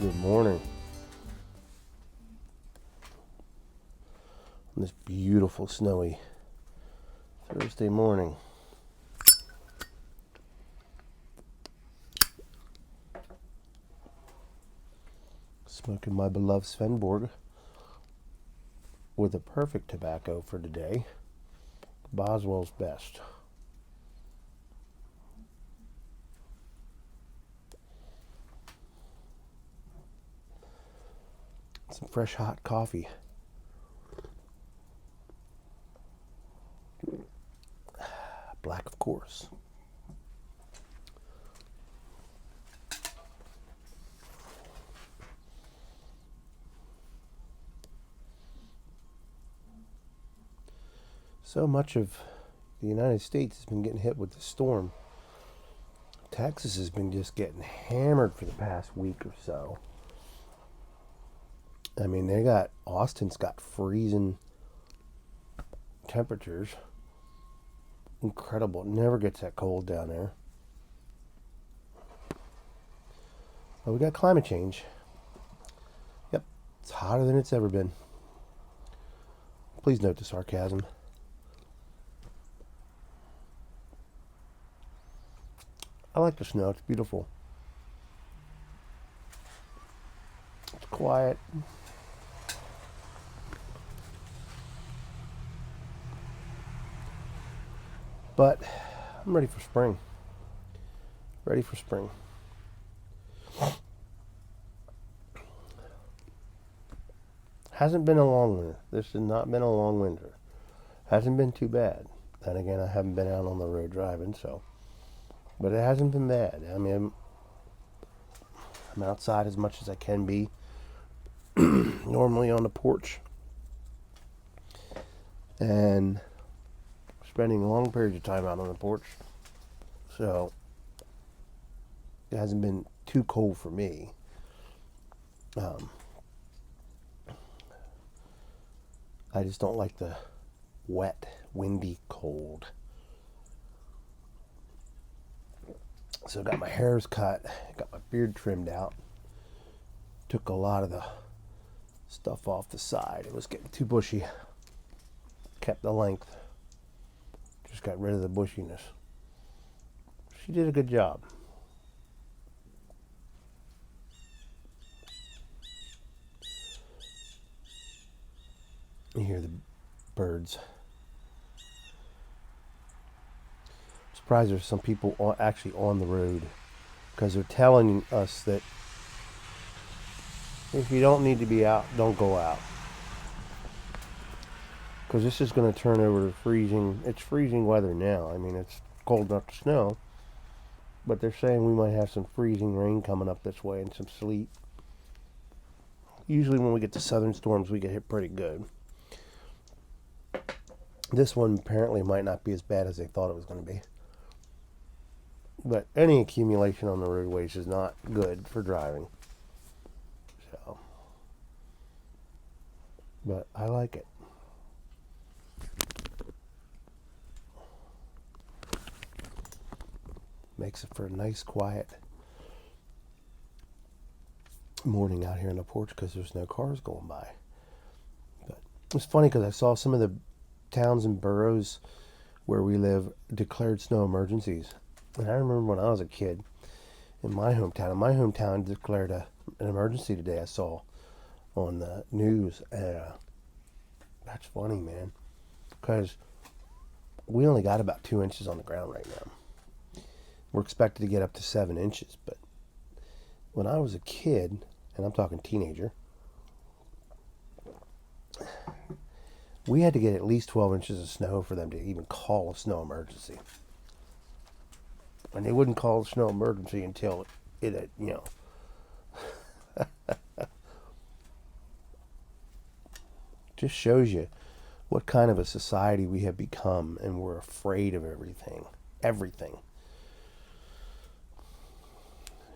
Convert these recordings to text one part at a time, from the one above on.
Good morning on this beautiful snowy Thursday morning. Smoking my beloved Svenborg with a perfect tobacco for today, Boswell's Best. Some fresh hot coffee. Black, of course. So much of the United States has been getting hit with the storm. Texas has been just getting hammered for the past week or so. I mean, Austin's got freezing temperatures. Incredible. It never gets that cold down there. But we got climate change. Yep, it's hotter than it's ever been. Please note the sarcasm. I like the snow. It's beautiful. It's quiet. But I'm ready for spring. Ready for spring. Hasn't been a long winter. This has not been a long winter. Hasn't been too bad. Then again, I haven't been out on the road driving, so. But it hasn't been bad. I mean, I'm outside as much as I can be. Normally on the porch. And spending long periods of time out on the porch. So it hasn't been too cold for me. I just don't like the wet, windy cold. So I got my hairs cut, got my beard trimmed out. Took a lot of the stuff off the side. It was getting too bushy. Kept the length. Just got rid of the bushiness. She did a good job. You hear the birds. I'm surprised there's some people actually on the road, because they're telling us that if you don't need to be out, don't go out. Because this is going to turn over to freezing. It's freezing weather now. I mean, it's cold enough to snow. But they're saying we might have some freezing rain coming up this way and some sleet. Usually when we get to southern storms, we get hit pretty good. This one apparently might not be as bad as they thought it was going to be. But any accumulation on the roadways is not good for driving. So, but I like it. Makes it for a nice, quiet morning out here on the porch because there's no cars going by. But it's funny because I saw some of the towns and boroughs where we live declared snow emergencies. And I remember when I was a kid in my hometown declared an emergency today. I saw on the news. That's funny, man, because we only got about 2 inches on the ground right now. We're expected to get up to 7 inches, but when I was a kid, and I'm talking teenager, we had to get at least 12 inches of snow for them to even call a snow emergency. And they wouldn't call a snow emergency until it had, just shows you what kind of a society we have become, and we're afraid of everything. Everything.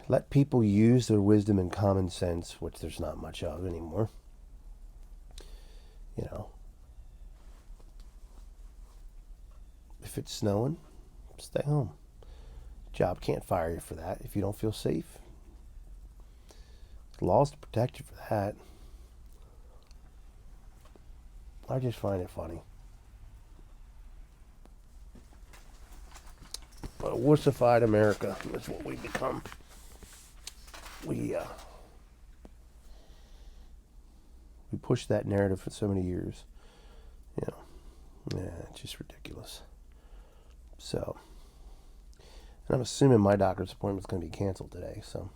Let people use their wisdom and common sense, which there's not much of anymore. If it's snowing, stay home. Job can't fire you for that if you don't feel safe. laws to protect you for that. I just find it funny. A wussified America is what we become. We pushed that narrative for so many years. You know, yeah, it's just ridiculous. So, and I'm assuming my doctor's appointment's going to be canceled today. So,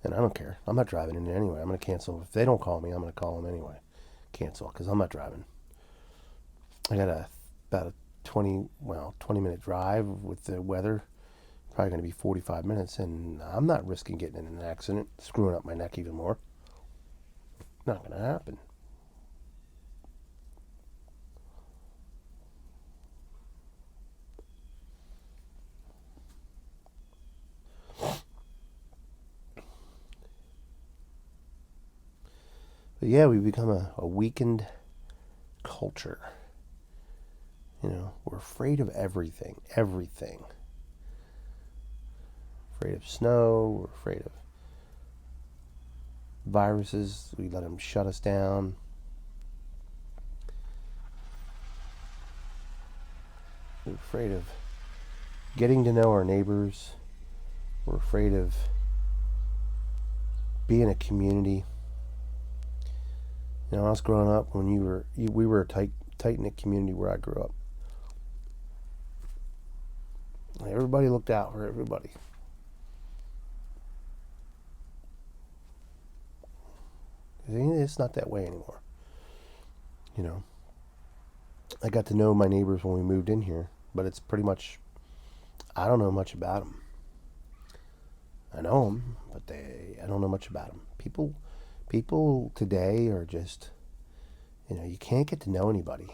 and I don't care. I'm not driving in anyway. I'm going to cancel. If they don't call me, I'm going to call them anyway. Cancel, because I'm not driving. I got about a 20 minute drive with the weather. Probably going to be 45 minutes, and I'm not risking getting in an accident, screwing up my neck even more. Not going to happen. But yeah, we become a weakened culture. You know, we're afraid of everything. Everything. Afraid of snow. We're afraid of viruses. We let them shut us down. We're afraid of getting to know our neighbors. We're afraid of being a community. You know, when I was growing up, when we were a tight-knit community where I grew up. Everybody looked out for everybody. It's not that way anymore. You know, I got to know my neighbors when we moved in here, but it's pretty much, I don't know much about them. I know them, but I don't know much about them. People today are just, you know, you can't get to know anybody.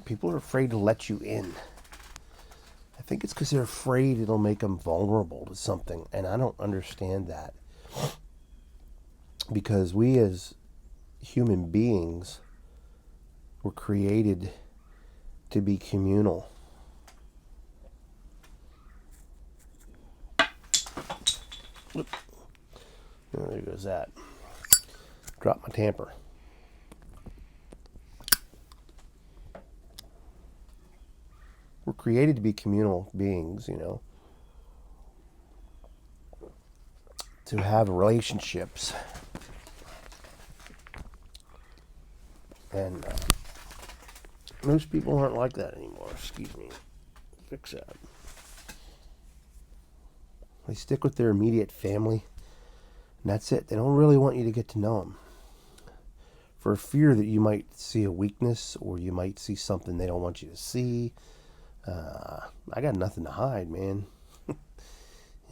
People are afraid to let you in. I think it's because they're afraid it'll make them vulnerable to something, and I don't understand that. Because we as human beings were created to be communal. Whoop. Oh, there goes that. Drop my tamper. We're created to be communal beings, you know. To have relationships. And most people aren't like that anymore. Excuse me. Fix that. They stick with their immediate family, and that's it. They don't really want you to get to know them. For fear that you might see a weakness, or you might see something they don't want you to see. I got nothing to hide, man. You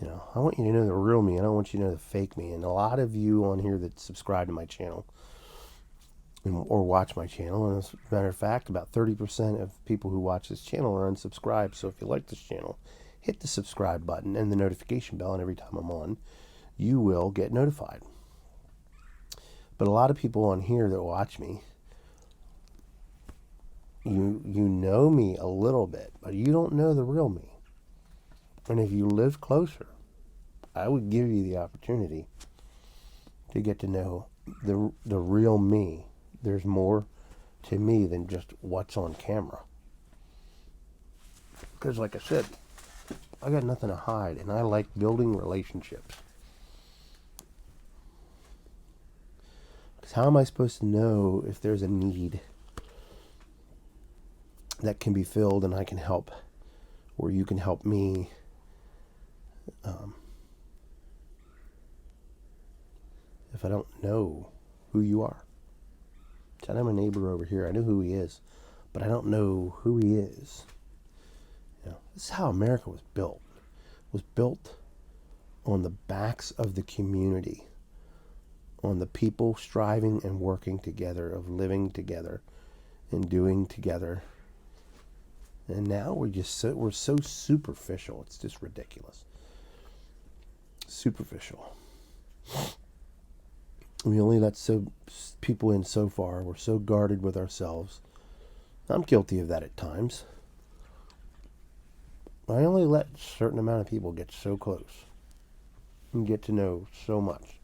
know, I want you to know the real me. I don't want you to know the fake me. And a lot of you on here that subscribe to my channel or watch my channel, and as a matter of fact, about 30% of people who watch this channel are unsubscribed. So if you like this channel, hit the subscribe button and the notification bell, and every time I'm on, you will get notified. But a lot of people on here that watch me, you know me a little bit, but you don't know the real me. And if you live closer, I would give you the opportunity to get to know the real me. There's more to me than just what's on camera. Because like I said, I got nothing to hide, and I like building relationships. Because how am I supposed to know if there's a need that can be filled and I can help, or you can help me? If I don't know who you are. I know my neighbor over here. I know who he is, but I don't know who he is. You know, this is how America was built. It was built on the backs of the community, on the people striving and working together, of living together and doing together. And now we're so superficial. It's just ridiculous. Superficial. We only let people in so far. We're so guarded with ourselves. I'm guilty of that at times. I only let a certain amount of people get so close. and get to know so much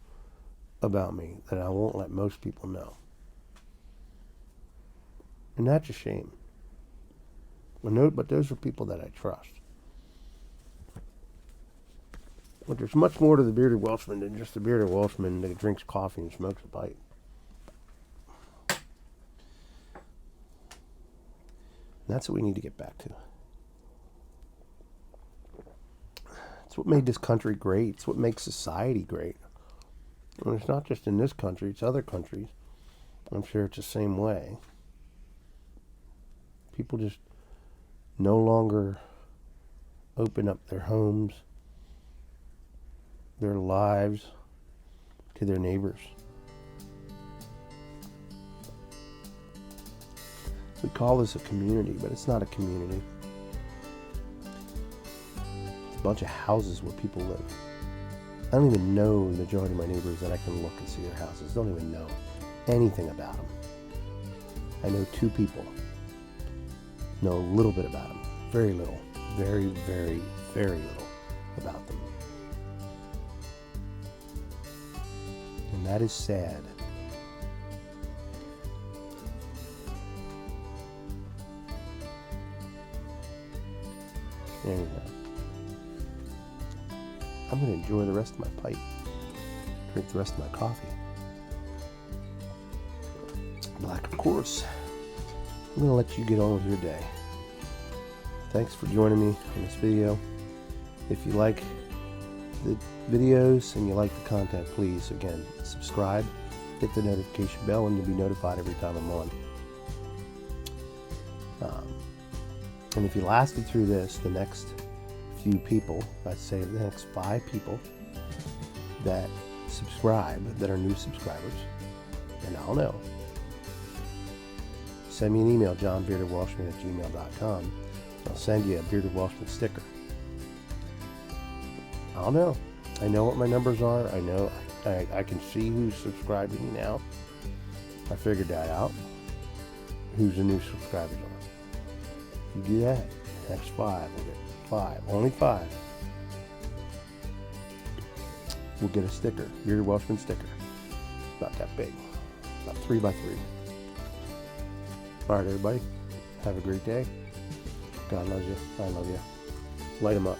about me that I won't let most people know. And that's a shame. But those are people that I trust. But there's much more to the bearded Welshman than just the bearded Welshman that drinks coffee and smokes a pipe. And that's what we need to get back to. It's what made this country great. It's what makes society great. And it's not just in this country, it's other countries. I'm sure it's the same way. People just no longer open up their homes, their lives to their neighbors. We call this a community, but it's not a community. It's a bunch of houses where people live. I don't even know the majority of my neighbors that I can look and see their houses. Don't even know anything about them. I know 2 people. Know a little bit about them. Very little. Very, very, very little about them. And that is sad. Anyhow, I'm going to enjoy the rest of my pipe. Drink the rest of my coffee. Black, of course. I'm going to let you get on with your day. Thanks for joining me on this video. If you like the videos and you like the content, please, again, subscribe, hit the notification bell, and you'll be notified every time I'm on. And if you lasted through this, the next few people, I'd say the next 5 people that subscribe, that are new subscribers, and I'll know. Send me an email, johnbeardedwelshman@gmail.com. I'll send you a Bearded Welshman sticker. I'll know. I know what my numbers are. I know I can see who's subscribed to me now. I figured that out. Who's the new subscribers are. You do that. Next 5. We'll get 5. Only 5. We'll get a sticker. Bearded Welshman sticker. About that big. About 3 by 3. Alright, everybody. Have a great day. God loves you. I love you. Light 'em up.